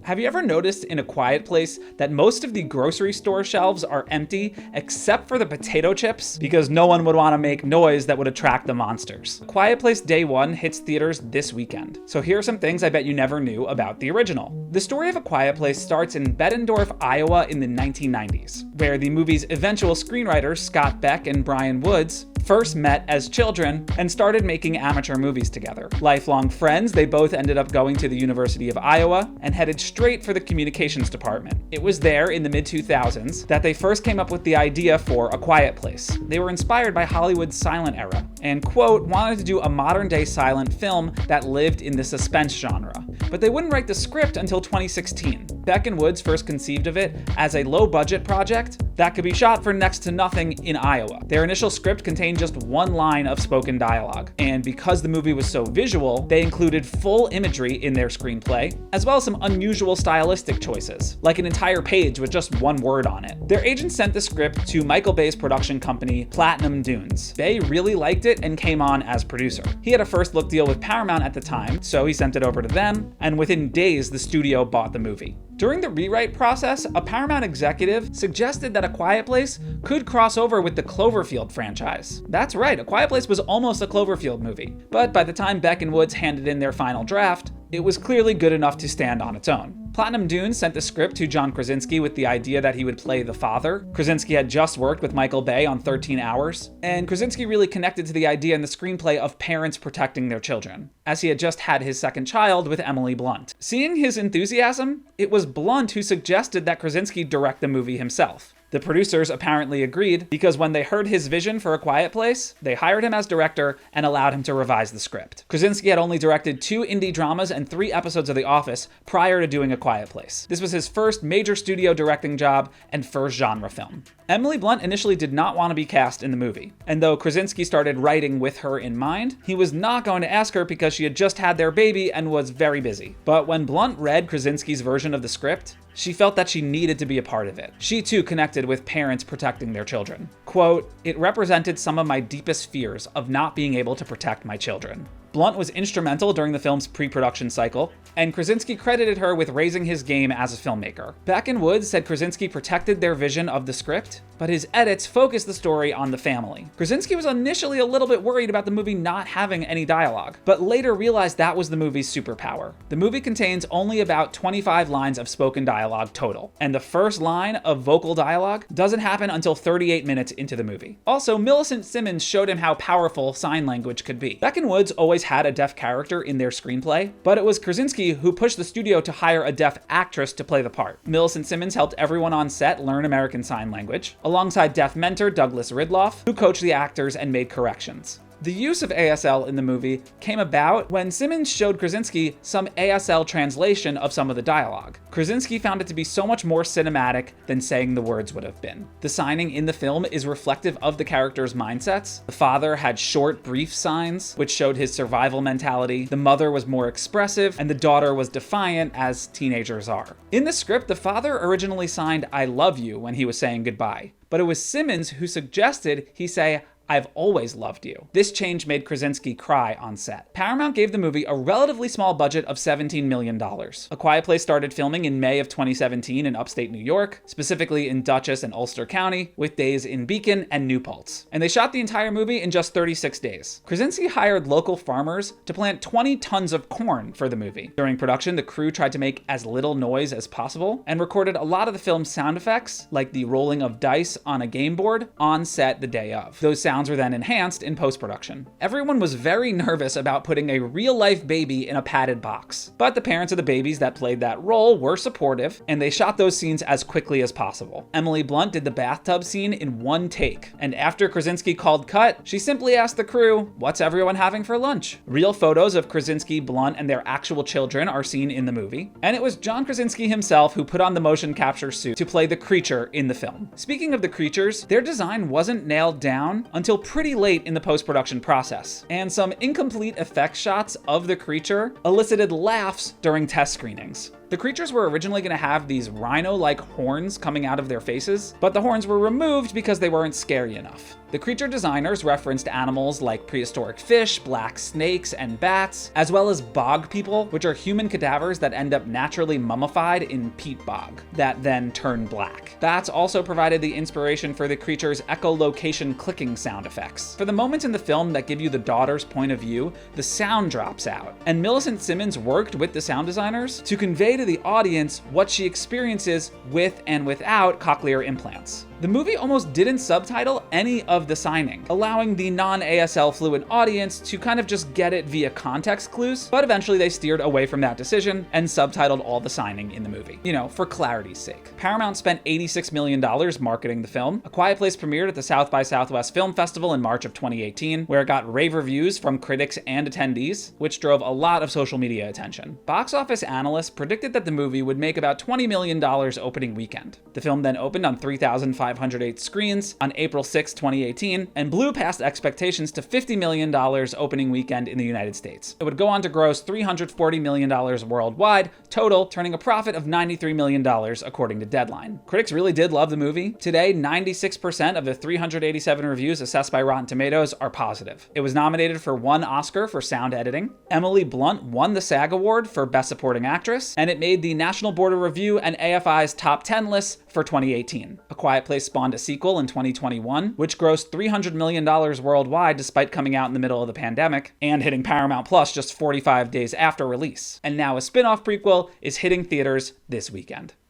Have you ever noticed in A Quiet Place that most of the grocery store shelves are empty except for the potato chips? Because no one would want to make noise that would attract the monsters. A Quiet Place Day 1 hits theaters this weekend. So here are some things I bet you never knew about the original. The story of A Quiet Place starts in Bettendorf, Iowa in the 1990s, where the movie's eventual screenwriters Scott Beck and Brian Woods first met as children and started making amateur movies together. Lifelong friends, they both ended up going to the University of Iowa and headed straight for the communications department. It was there in the mid-2000s that they first came up with the idea for A Quiet Place. They were inspired by Hollywood's silent era and, quote, wanted to do a modern-day silent film that lived in the suspense genre. But they wouldn't write the script until 2016. Beck and Woods first conceived of it as a low-budget project that could be shot for next to nothing in Iowa. Their initial script contained just one line of spoken dialogue, and because the movie was so visual, they included full imagery in their screenplay, as well as some unusual stylistic choices, like an entire page with just one word on it. Their agent sent the script to Michael Bay's production company, Platinum Dunes. Bay really liked it and came on as producer. He had a first look deal with Paramount at the time, so he sent it over to them, and within days, the studio bought the movie. During the rewrite process, a Paramount executive suggested that A Quiet Place could cross over with the Cloverfield franchise. That's right, A Quiet Place was almost a Cloverfield movie. But by the time Beck and Woods handed in their final draft, it was clearly good enough to stand on its own. Platinum Dunes sent the script to John Krasinski with the idea that he would play the father. Krasinski had just worked with Michael Bay on 13 Hours, and Krasinski really connected to the idea in the screenplay of parents protecting their children, as he had just had his second child with Emily Blunt. Seeing his enthusiasm, it was Blunt who suggested that Krasinski direct the movie himself. The producers apparently agreed because when they heard his vision for A Quiet Place, they hired him as director and allowed him to revise the script. Krasinski had only directed 2 indie dramas and 3 episodes of The Office prior to doing A Quiet Place. This was his first major studio directing job and first genre film. Emily Blunt initially did not want to be cast in the movie, and though Krasinski started writing with her in mind, he was not going to ask her because she had just had their baby and was very busy. But when Blunt read Krasinski's version of the script, she felt that she needed to be a part of it. She too connected with parents protecting their children. Quote, "It represented some of my deepest fears of not being able to protect my children." Blunt was instrumental during the film's pre-production cycle, and Krasinski credited her with raising his game as a filmmaker. Beck and Woods said Krasinski protected their vision of the script, but his edits focused the story on the family. Krasinski was initially a little bit worried about the movie not having any dialogue, but later realized that was the movie's superpower. The movie contains only about 25 lines of spoken dialogue total, and the first line of vocal dialogue doesn't happen until 38 minutes into the movie. Also, Millicent Simmons showed him how powerful sign language could be. Beck and Woods always had a deaf character in their screenplay, but it was Krasinski who pushed the studio to hire a deaf actress to play the part. Millicent Simmons helped everyone on set learn American Sign Language, alongside deaf mentor Douglas Ridloff, who coached the actors and made corrections. The use of ASL in the movie came about when Simmons showed Krasinski some ASL translation of some of the dialogue. Krasinski found it to be so much more cinematic than saying the words would have been. The signing in the film is reflective of the characters' mindsets. The father had short, brief signs, which showed his survival mentality. The mother was more expressive, and the daughter was defiant, as teenagers are. In the script, the father originally signed "I love you" when he was saying goodbye, but it was Simmons who suggested he say "I've always loved you." This change made Krasinski cry on set. Paramount gave the movie a relatively small budget of $17 million. A Quiet Place started filming in May of 2017 in upstate New York, specifically in Dutchess and Ulster County, with days in Beacon and New Paltz. And they shot the entire movie in just 36 days. Krasinski hired local farmers to plant 20 tons of corn for the movie. During production, the crew tried to make as little noise as possible and recorded a lot of the film's sound effects, like the rolling of dice on a game board, on set the day of. Those sounds were then enhanced in post-production. Everyone was very nervous about putting a real-life baby in a padded box, but the parents of the babies that played that role were supportive, and they shot those scenes as quickly as possible. Emily Blunt did the bathtub scene in one take, and after Krasinski called cut, she simply asked the crew, "What's everyone having for lunch?" Real photos of Krasinski, Blunt, and their actual children are seen in the movie, and it was John Krasinski himself who put on the motion capture suit to play the creature in the film. Speaking of the creatures, their design wasn't nailed down until pretty late in the post-production process, and some incomplete effects shots of the creature elicited laughs during test screenings. The creatures were originally going to have these rhino-like horns coming out of their faces, but the horns were removed because they weren't scary enough. The creature designers referenced animals like prehistoric fish, black snakes, and bats, as well as bog people, which are human cadavers that end up naturally mummified in peat bog, that then turn black. Bats also provided the inspiration for the creature's echolocation clicking sound effects. For the moments in the film that give you the daughter's point of view, the sound drops out, and Millicent Simmons worked with the sound designers to convey to the audience what she experiences with and without cochlear implants. The movie almost didn't subtitle any of the signing, allowing the non-ASL fluent audience to kind of just get it via context clues, but eventually they steered away from that decision and subtitled all the signing in the movie, for clarity's sake. Paramount spent $86 million marketing the film. A Quiet Place premiered at the South by Southwest Film Festival in March of 2018, where it got rave reviews from critics and attendees, which drove a lot of social media attention. Box office analysts predicted that the movie would make about $20 million opening weekend. The film then opened on 3,508 screens on April 6, 2018, and blew past expectations to $50 million opening weekend in the United States. It would go on to gross $340 million worldwide, total turning a profit of $93 million according to Deadline. Critics really did love the movie. Today, 96% of the 387 reviews assessed by Rotten Tomatoes are positive. It was nominated for 1 Oscar for sound editing. Emily Blunt won the SAG Award for Best Supporting Actress, and it made the National Board of Review and AFI's top 10 lists for 2018. A Quiet Place spawned a sequel in 2021, which grossed $300 million worldwide despite coming out in the middle of the pandemic, and hitting Paramount Plus just 45 days after release. And now a spin-off prequel is hitting theaters this weekend.